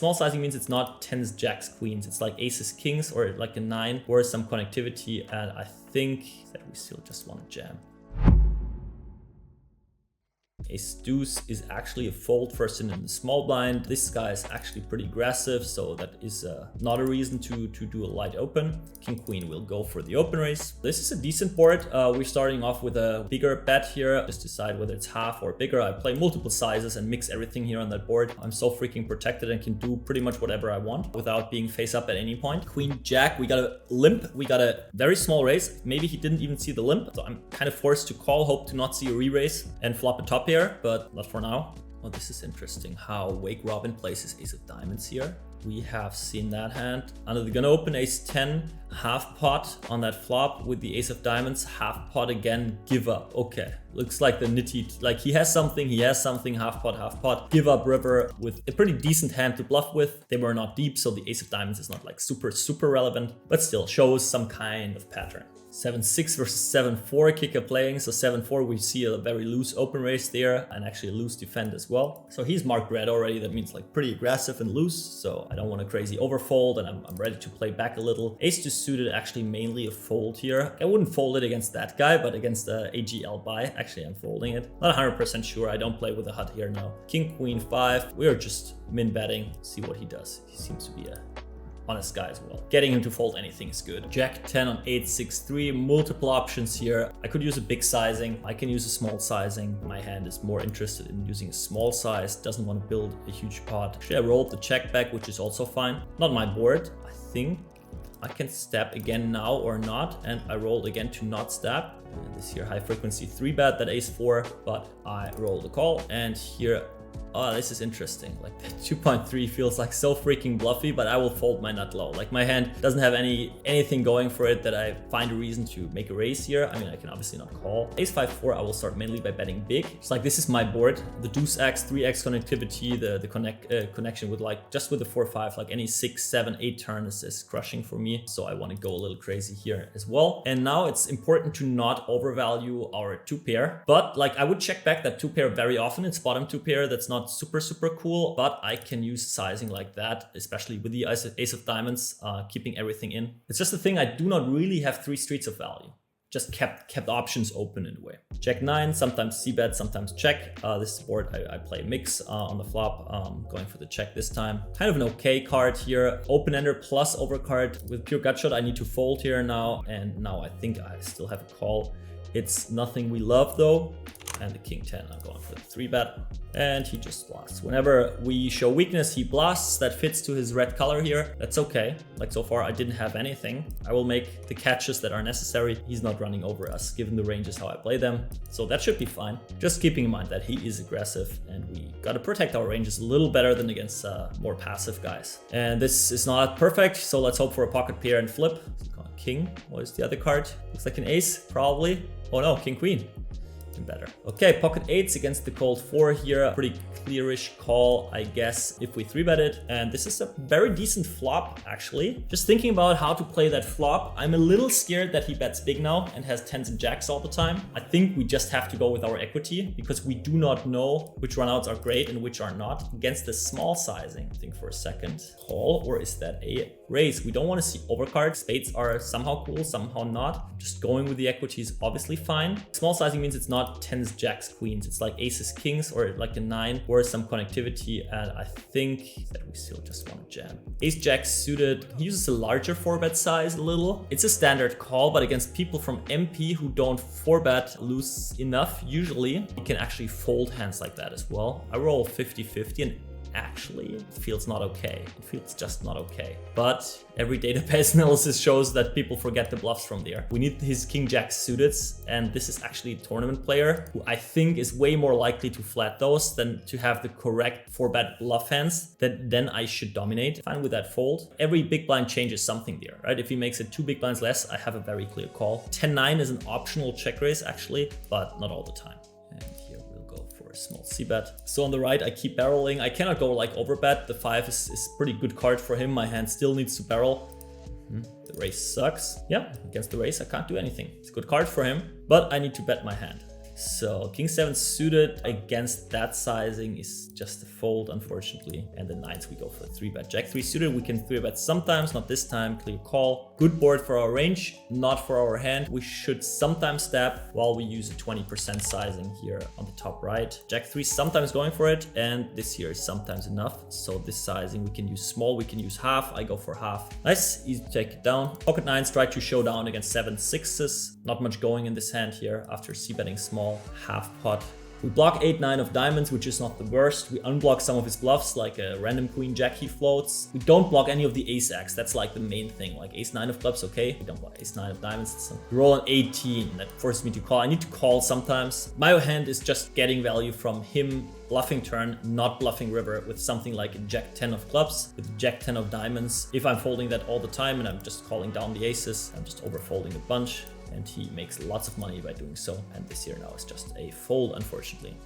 small sizing means it's not tens, jacks, queens. It's like aces, kings, or like a 9 or some connectivity. And I think that we still just want to jam. Ace deuce is actually a fold first in the small blind. This guy is actually pretty aggressive, so that is not a reason to do a light open. King queen will go for the open raise. This is a decent board. We're starting off with a bigger bet here. Just decide whether it's half or bigger. I play multiple sizes and mix everything here on that board. I'm so freaking protected and can do pretty much whatever I want without being face up at any point. Queen jack, we got a limp. We got a very small raise. Maybe he didn't even see the limp, so I'm kind of forced to call, hope to not see a re-raise and flop a top here, but not for now. Oh, this is interesting how Wake Robin plays his ace of diamonds here. We have seen that hand. Under the gun open, ace 10, half pot on that flop with the ace of diamonds, half pot again, give up. Okay, looks like the nitty, like he has something, half pot, give up river with a pretty decent hand to bluff with. They were not deep, so the ace of diamonds is not like super relevant, but still shows some kind of pattern. 7-6 versus 7-4 kicker playing. So 7-4, we see a very loose open raise there and actually a loose defend as well. So he's marked red already. That means like pretty aggressive and loose. So I don't want a crazy overfold and I'm ready to play back a little. Ace two suited, actually mainly a fold here. I wouldn't fold it against that guy, but against the AGL buy, actually I'm folding it. Not 100% sure. I don't play with a HUD here now. King, queen, 5. We are just min betting. See what he does. He seems to be a honest guy as well. Getting him to fold anything is good. Jack 10 on 8-6-3, multiple options here. I could use a big sizing. I can use a small sizing. My hand is more interested in using a small size, doesn't want to build a huge pot. Actually, I rolled the check back, which is also fine. Not my board. I think I can stab again now or not, and I rolled again to not stab. And this here high frequency 3-bet that ace 4, but I rolled a call, and here oh, this is interesting. Like 2.3 feels like so freaking bluffy, but I will fold my nut low. Like my hand doesn't have anything going for it that I find a reason to make a raise here. I mean, I can obviously not call. Ace 5-4, I will start mainly by betting big. It's like this is my board. The deuce X, 3X connectivity, the connection with like just with the 4-5, like any 6, 7, 8 turn is crushing for me. So I want to go a little crazy here as well. And now it's important to not overvalue our 2-pair, but like I would check back that 2-pair very often. It's bottom 2-pair. That's not super cool, but I can use sizing like that, especially with the ace of diamonds, keeping everything in. It's just the thing, I do not really have 3 streets of value. Just kept options open in a way. Jack 9, sometimes c-bet, sometimes check. This board I play mix on the flop, going for the check this time. Kind of an okay card here. Open-ender plus overcard. With pure gut shot, I need to fold here now, and now I think I still have a call. It's nothing we love though. And the king 10, I'm going for the 3-bet. And he just blasts. Whenever we show weakness, he blasts. That fits to his red color here. That's okay. Like so far, I didn't have anything. I will make the catches that are necessary. He's not running over us, given the ranges how I play them. So that should be fine. Just keeping in mind that he is aggressive and we gotta protect our ranges a little better than against more passive guys. And this is not perfect, so let's hope for a pocket pair and flip. King, what is the other card? Looks like an ace, probably. Oh no, king, queen. Better. Okay, pocket 8s against the cold 4 here. Pretty clearish call, I guess, if we 3-bet it. And this is a very decent flop, actually. Just thinking about how to play that flop, I'm a little scared that he bets big now and has 10s and jacks all the time. I think we just have to go with our equity because we do not know which runouts are great and which are not. Against the small sizing, think for a second. Call, or is that a raise? We don't want to see overcards. Spades are somehow cool, somehow not. Just going with the equity is obviously fine. Small sizing means it's not 10s, jacks, queens. It's like aces, kings, or like a 9 or some connectivity. And I think that we still just want to jam. Ace jack suited. He uses a larger 4-bet size a little. It's a standard call, but against people from MP who don't 4-bet loose enough, usually you can actually fold hands like that as well. I roll 50-50 and actually it feels not okay. It feels just not okay. But every database analysis shows that people forget the bluffs from there. We need his king jack suited, and this is actually a tournament player who I think is way more likely to flat those than to have the correct 4-bet bluff hands that then I should dominate. Fine with that fold. Every big blind changes something there, right? If he makes it 2 big blinds less, I have a very clear call. 10-9 is an optional check raise actually, but not all the time. Small c-bet. So on the right, I keep barreling. I cannot go like overbet. The 5 is pretty good card for him. My hand still needs to barrel. The raise sucks. Yeah, against the raise, I can't do anything. It's a good card for him, but I need to bet my hand. So king 7 suited against that sizing is just a fold, unfortunately. And the 9s we go for 3-bet. Jack 3 suited, we can 3-bet sometimes, not this time. Clear call. Good board for our range, not for our hand. We should sometimes stab while we use a 20% sizing here on the top right. Jack 3 sometimes going for it, and this here is sometimes enough. So this sizing we can use small, we can use half. I go for half. Nice, easy to take it down. Pocket 9s try to show down against 7 6s. Not much going in this hand here after c-betting small, half pot. We block 8-9 of diamonds, which is not the worst. We unblock some of his bluffs, like a random queen jack he floats. We don't block any of the ace-x. That's like the main thing. Like ace-9 of clubs, okay. We don't block ace-9 of diamonds. We roll an 18. That forces me to call. I need to call sometimes. My hand is just getting value from him bluffing turn, not bluffing river with something like a jack 10 of clubs, with jack 10 of diamonds. If I'm folding that all the time and I'm just calling down the aces, I'm just overfolding a bunch. And he makes lots of money by doing so. And this here now is just a fold, unfortunately.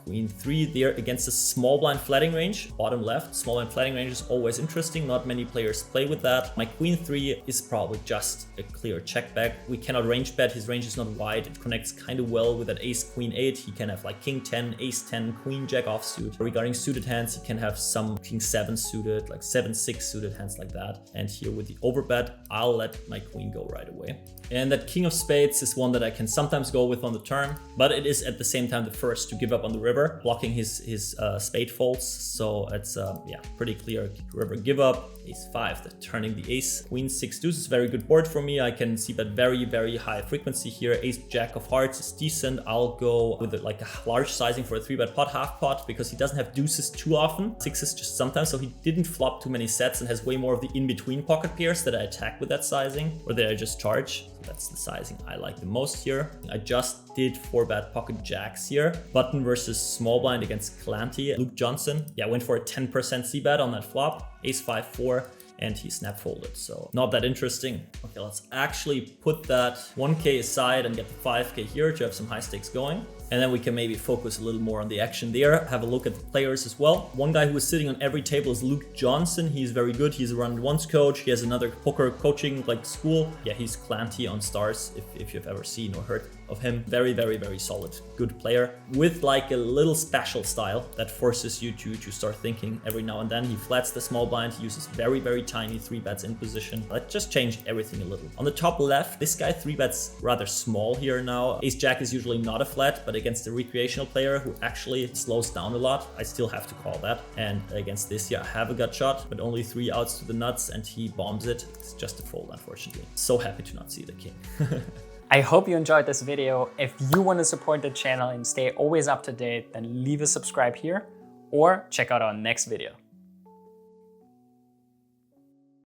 Queen 3 there against a small blind flatting range, bottom left. Small blind flatting range is always interesting. Not many players play with that. My queen 3 is probably just a clear check back. We cannot range bet. His range is not wide. It connects kind of well with that ace queen 8. He can have like king 10, ace 10, queen jack offsuit. Regarding suited hands, he can have some king 7 suited, like 7 6 suited hands like that. And here with the overbet, I'll let my queen go right away. And that king of spades is one that I can sometimes go with on the turn, but it is at the same time the first to give up on the river, blocking his spade folds. So it's yeah, pretty clear river give up. Ace 5, the turning the ace. Queen 6 deuce is a very good board for me. I can see that very high frequency here. Ace jack of hearts is decent. I'll go with like a large sizing for a 3-bet pot, half pot, because he doesn't have deuces too often. Sixes just sometimes, so he didn't flop too many sets and has way more of the in-between pocket pairs that I attack with that sizing, or that I just charge. So that's the sizing I like the most here. I just did 4-bet pocket jacks here. Button versus small blind against Clanty. Luke Johnson, yeah, went for a 10% c-bet on that flop. Ace 5 4, and he snap folded, so not that interesting. Okay, let's actually put that 1k aside and get the 5k here to have some high stakes going. And then we can maybe focus a little more on the action there. Have a look at the players as well. One guy who is sitting on every table is Luke Johnson. He's very good. He's a run once coach. He has another poker coaching like school. Yeah, he's Clanty on Stars, if you've ever seen or heard of him. Very solid, good player with like a little special style that forces you to start thinking every now and then. He flats the small blind. He uses very tiny 3-bets in position. That just changed everything a little. On the top left, this guy 3-bets rather small here now. Ace jack is usually not a flat, but against a recreational player who actually slows down a lot, I still have to call that. And against this, yeah, I have a gut shot, but only 3 outs to the nuts and he bombs it. It's just a fold, unfortunately. So happy to not see the king. I hope you enjoyed this video. If you want to support the channel and stay always up to date, then leave a subscribe here or check out our next video.